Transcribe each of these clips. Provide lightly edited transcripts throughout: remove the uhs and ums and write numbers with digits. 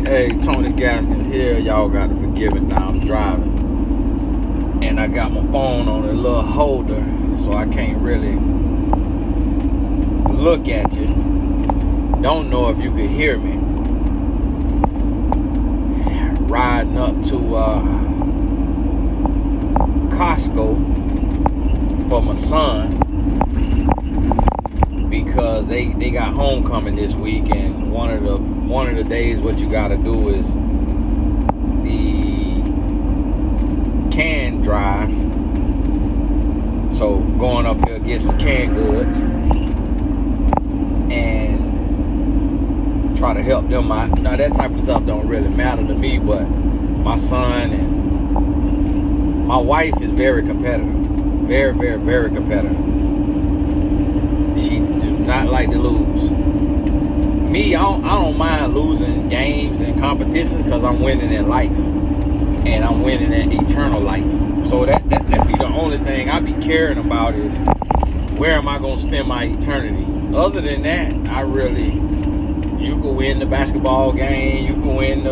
Hey, Tony Gaskins here. Y'all got to forgive me now. I'm driving. And I got my phone on a little holder, so I can't really look at you. Don't know if you could hear me. Riding up to Costco for my son, because they got homecoming this week, and one of the days what you gotta do is the can drive. So going up here get some canned goods and try to help them out. Now that type of stuff don't really matter to me, but my son and my wife is very competitive. Very, very, very competitive. She do not like to lose. Me, I don't mind losing games and competitions, because I'm winning in life. And I'm winning in eternal life. So that be the only thing I be caring about, is where am I going to spend my eternity. Other than that, you can win the basketball game, you can win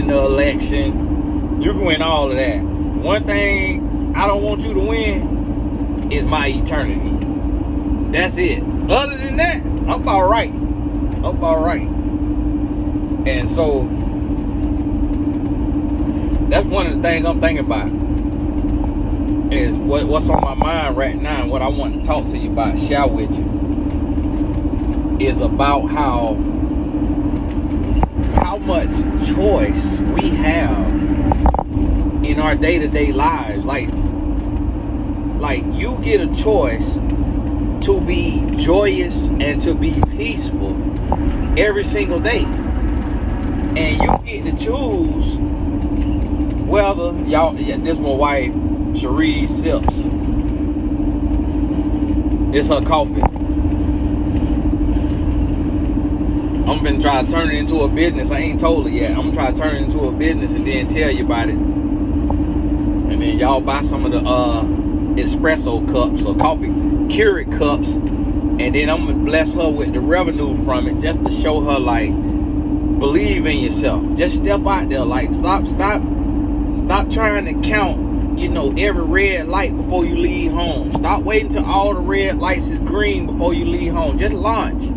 the election, you can win all of that. One thing I don't want you to win is my eternity. That's it. Other than that, I'm all right. And so that's one of the things I'm thinking about, is what's on my mind right now, and what I want to talk to you about, share with you, is about how much choice we have in our day-to-day lives. Like you get a choice to be joyous and to be peaceful every single day, and you get to choose whether this my wife Cherie sips. It's her coffee. I'm gonna try to turn it into a business. I ain't told her yet. I'm gonna try to turn it into a business and then tell you about it. And then y'all buy some of the espresso cups or coffee Keurig cups, and then I'm gonna bless her with the revenue from it, just to show her, like, believe in yourself. Just step out there. Like, stop trying to count, every red light before you leave home. Stop waiting till all the red lights is green before you leave home. Just launch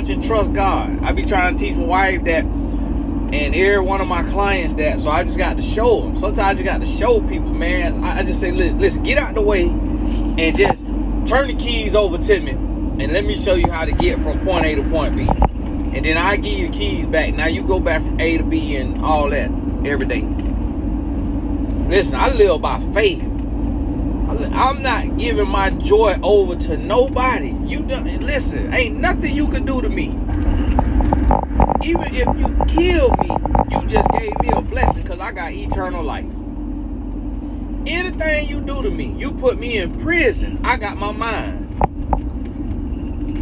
and trust God. I be trying to teach my wife that, and every one of my clients that, so I just got to show them. Sometimes you got to show people, man. I just say, listen, get out the way and just turn the keys over to me, and let me show you how to get from point A to point B. And then I give you the keys back. Now you go back from A to B and all that every day. Listen, I live by faith. I'm not giving my joy over to nobody. Listen, ain't nothing you can do to me. Even if you kill me, you just gave me a blessing, because I got eternal life. Anything you do to me, you put me in prison, I got my mind.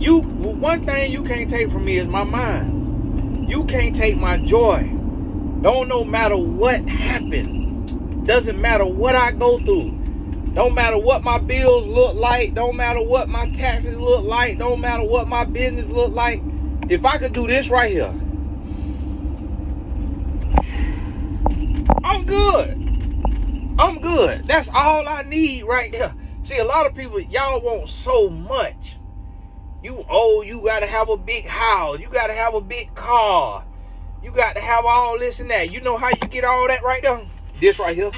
One thing you can't take from me is my mind. You can't take my joy. No matter what happened. Doesn't matter what I go through. Don't matter what my bills look like. Don't matter what my taxes look like. Don't matter what my business look like. If I could do this right here, I'm good. That's all I need right there. See, a lot of people, y'all want so much. You got to have a big house. You got to have a big car. You got to have all this and that. You know how you get all that right there? This right here.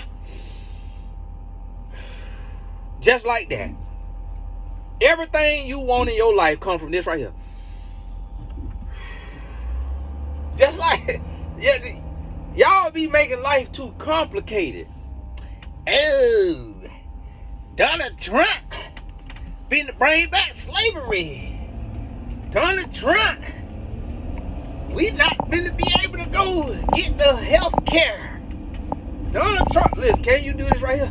Just like that. Everything you want in your life comes from this right here. Just like, y'all be making life too complicated. Oh, Donald Trump finna bring back slavery. Donald Trump, we not finna be able to go get the health care. Donald Trump, listen, can you do this right here?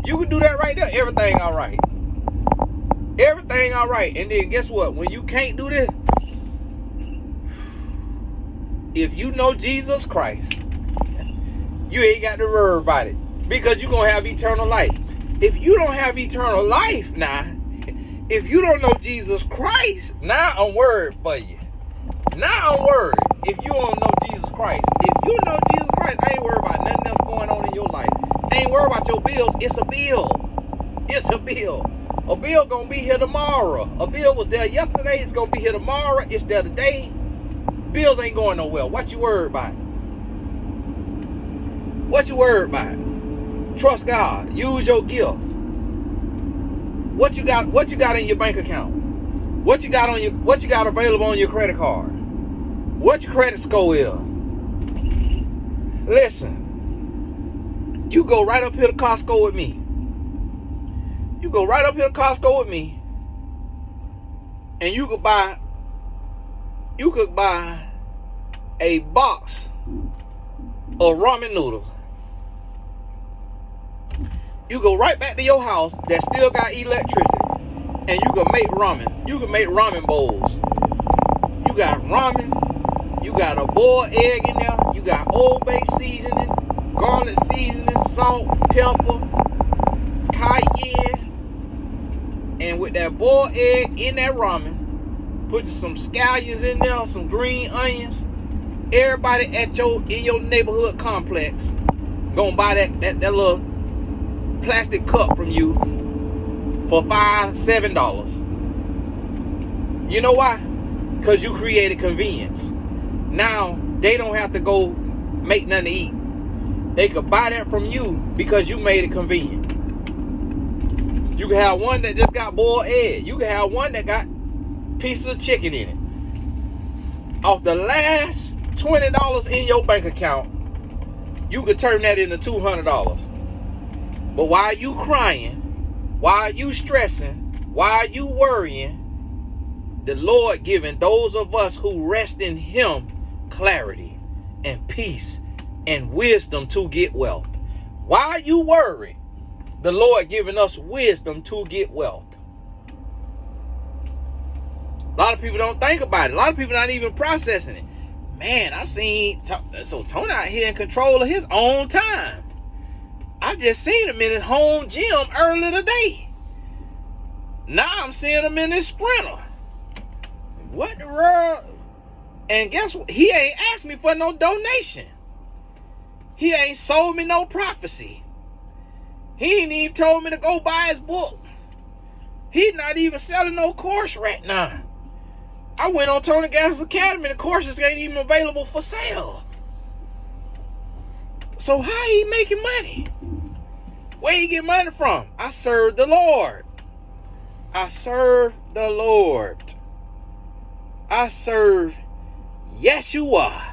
You can do that right there. Everything all right. Everything all right. And then guess what? When you can't do this, if you know Jesus Christ, you ain't got to worry about it, because you're going to have eternal life. If you don't have eternal life now, if you don't know Jesus Christ, now I'm worried for you. Now I'm worried if you don't know Jesus Christ. If you know Jesus Christ, I ain't worried about nothing else going on in your life. I ain't worried about your bills. It's a bill. It's a bill. A bill gonna be here tomorrow. A bill was there yesterday. It's gonna be here tomorrow. It's there today. Bills ain't going nowhere. What you worried about? What you worried about? Trust God. Use your gift. What you got? What you got in your bank account? What you got on your? What you got available on your credit card? What your credit score is? Listen. You go right up here to Costco with me. You go right up here to Costco with me, and you could buy a box of ramen noodles. You go right back to your house that still got electricity, and you can make ramen. You can make ramen bowls. You got ramen. You got a boiled egg in there. You got Old Bay seasoning, garlic seasoning, salt, pepper, cayenne. And with that boiled egg in that ramen, put some scallions in there, some green onions. Everybody in your neighborhood complex gonna buy that little plastic cup from you for $5-7. You know why? Because you created convenience. Now they don't have to go make nothing to eat. They could buy that from you because you made it convenient. You can have one that just got boiled egg. You can have one that got pieces of chicken in it. Off the last $20 in your bank account, you could turn that into $200. But why are you crying? Why are you stressing? Why are you worrying? The Lord giving those of us who rest in Him clarity and peace and wisdom to get wealth. Why are you worried? The Lord giving us wisdom to get wealth. A lot of people don't think about it. A lot of people not even processing it. Man, I seen Tony out here in control of his own time. I just seen him in his home gym earlier today. Now I'm seeing him in his Sprinter. What the world? And guess what? He ain't asked me for no donation. He ain't sold me no prophecy. He ain't even told me to go buy his book. He's not even selling no course right now. I went on Tony Gas Academy. The courses ain't even available for sale. So how he making money? Where he get money from? I serve the Lord. I serve the Lord. I serve Yeshua.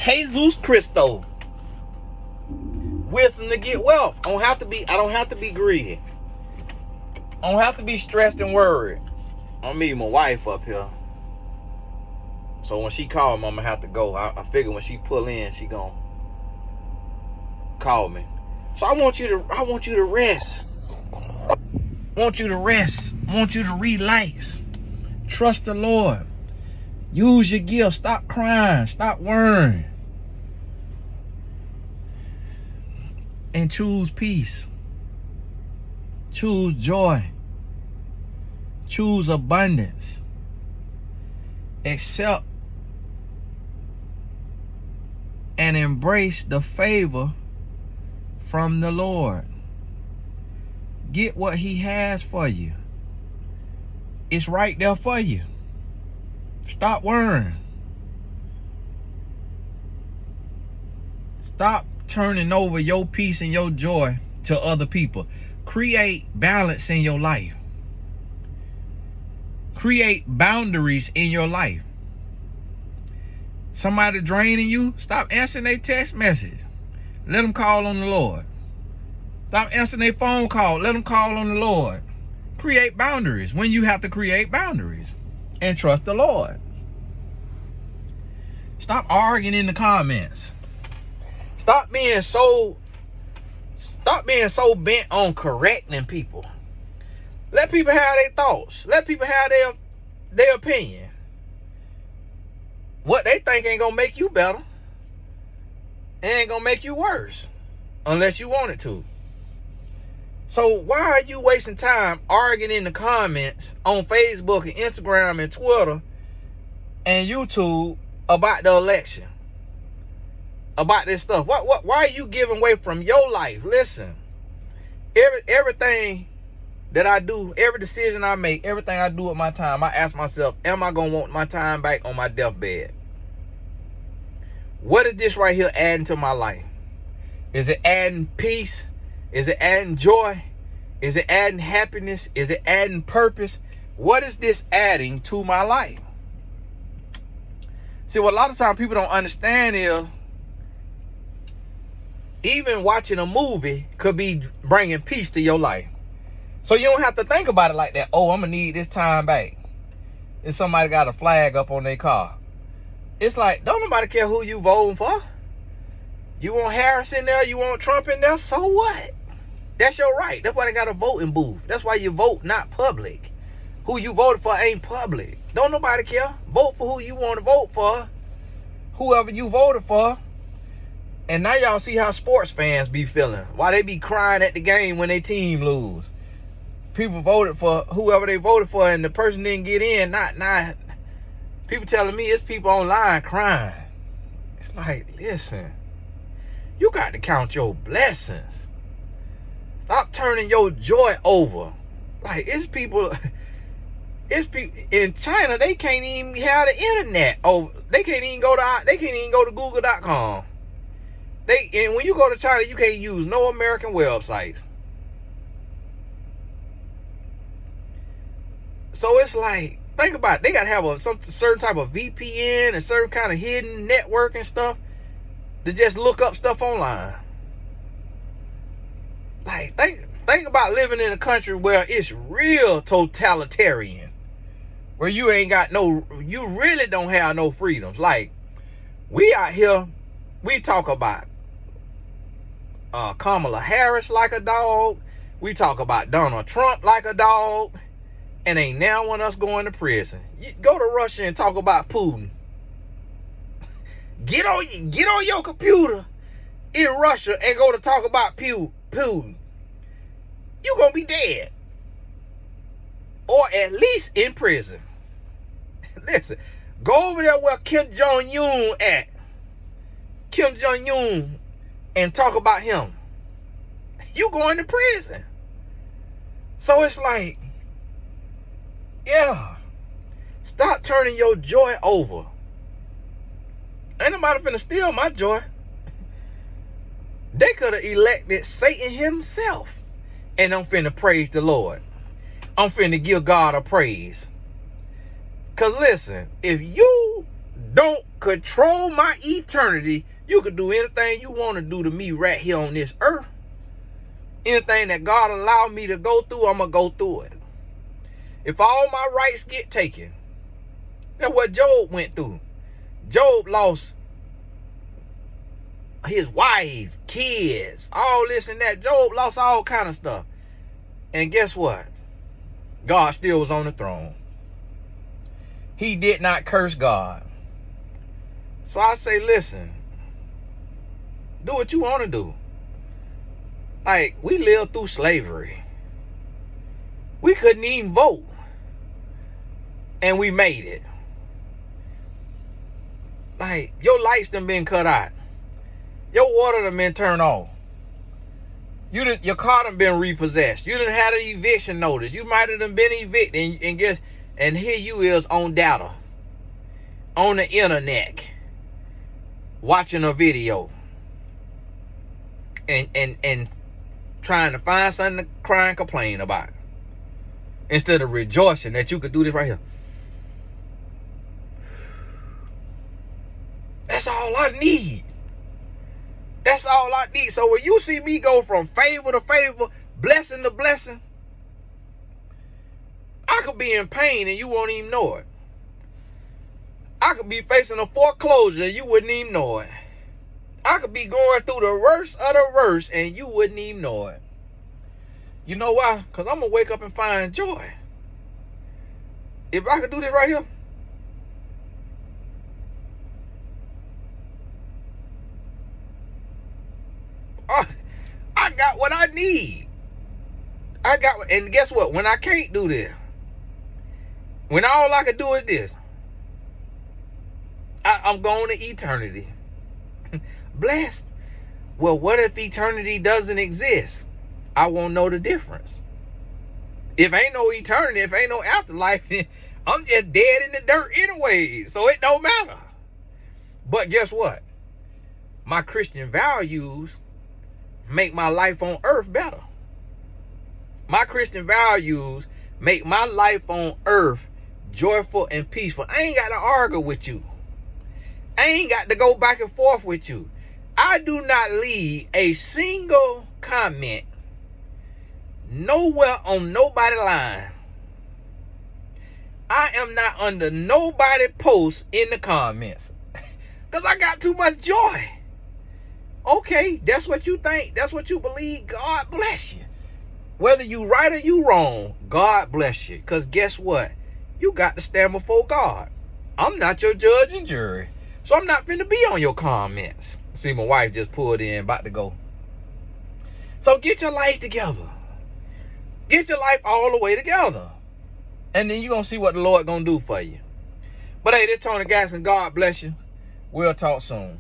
Jesus Christo. Wisdom to get wealth. I don't have to be greedy. I don't have to be stressed and worried. I'm meeting my wife up here. So when she call me, I'm gonna have to go. I figure when she pull in, she gonna call me. So I want you to rest. I want you to rest. I want you to relax. Trust the Lord. Use your gift. Stop crying. Stop worrying. And choose peace. Choose joy. Choose abundance. Accept and embrace the favor from the Lord. Get what He has for you. It's right there for you. Stop worrying. Stop turning over your peace and your joy to other people. Create balance in your life. Create boundaries in your life. Somebody draining you, stop answering their text message. Let them call on the Lord. Stop answering their phone call. Let them call on the Lord. Create boundaries when you have to create boundaries. And trust the Lord. Stop arguing in the comments. Stop being so bent on correcting people. Let people have their thoughts. Let people have their opinion. What they think ain't gonna make you better. It ain't gonna make you worse. Unless you want it to. So why are you wasting time arguing in the comments on Facebook and Instagram and Twitter and YouTube about the election? About this stuff? Why are you giving away from your life? Listen, everything that I do, every decision I make, everything I do with my time, I ask myself, am I going to want my time back on my deathbed? What is this right here adding to my life? Is it adding peace? Is it adding joy? Is it adding happiness? Is it adding purpose? What is this adding to my life? See, what a lot of times people don't understand is even watching a movie could be bringing peace to your life. So you don't have to think about it like that. Oh, I'm going to need this time back. If somebody got a flag up on their car. It's like, don't nobody care who you voting for. You want Harris in there, you want Trump in there, so what? That's your right. That's why they got a voting booth. That's why you vote, not public. Who you voted for ain't public. Don't nobody care. Vote for who you want to vote for. Whoever you voted for. And now y'all see how sports fans be feeling. Why they be crying at the game when their team lose. People voted for whoever they voted for and the person didn't get in. Not people telling me it's people online crying. It's like, listen, you got to count your blessings. Stop turning your joy over. Like, it's people in China, they can't even have the internet. Oh, they can't even go to google.com. And when you go to China, you can't use no American websites. So it's like, think about it. They got to have some certain type of VPN and certain kind of hidden network and stuff to just look up stuff online. Like, think about living in a country where it's real totalitarian. Where you really don't have no freedoms. Like, we out here, we talk about Kamala Harris like a dog. We talk about Donald Trump like a dog. And ain't now want us going to prison. You go to Russia and talk about Putin. Get on your computer in Russia and go to talk about Putin. You gonna be dead. Or at least in prison. Listen, go over there where Kim Jong-un at. Kim Jong-un and talk about him. You going to prison. So it's like, yeah, stop turning your joy over. Ain't nobody finna steal my joy. They could have elected Satan himself. And I'm finna praise the Lord. I'm finna give God a praise. Because listen, if you don't control my eternity, you can do anything you want to do to me right here on this earth. Anything that God allowed me to go through, I'm going to go through it. If all my rights get taken, that's what Job went through. Job lost his wife, kids, all this and that. Job lost all kind of stuff. And guess what? God still was on the throne. He did not curse God. So I say, listen, do what you want to do. Like, we lived through slavery. We couldn't even vote. And we made it. Like, your lights done been cut out. Your water done been turned off. Your car done been repossessed. You done had an eviction notice. You might have done been evicted and here you is on data. On the internet. Watching a video. And trying to find something to cry and complain about. Instead of rejoicing that you could do this right here. That's all I need. That's all I need. So when you see me go from favor to favor, blessing to blessing, I could be in pain and you won't even know it. I could be facing a foreclosure and you wouldn't even know it. I could be going through the worst of the worst and you wouldn't even know it. You know why? Because I'm going to wake up and find joy. If I could do this right here, I got what I need. And guess what? When I can't do this, when all I can do is this, I'm going to eternity. Blessed. Well, what if eternity doesn't exist? I won't know the difference. If ain't no eternity, if ain't no afterlife, then I'm just dead in the dirt anyway. So it don't matter. But guess what? My Christian values make my life on earth better. My Christian values make my life on earth joyful and peaceful. I ain't got to argue with you. I ain't got to go back and forth with you. I do not leave a single comment nowhere on nobody's line. I am not under nobody post in the comments. Because I got too much joy. Okay, that's what you think. That's what you believe. God bless you. Whether you right or you wrong, God bless you. Because guess what? You got to stand before God. I'm not your judge and jury. So I'm not finna be on your comments. See, my wife just pulled in, about to go. So get your life together. Get your life all the way together. And then you're going to see what the Lord going to do for you. But hey, this Tony Gaxton. God bless you. We'll talk soon.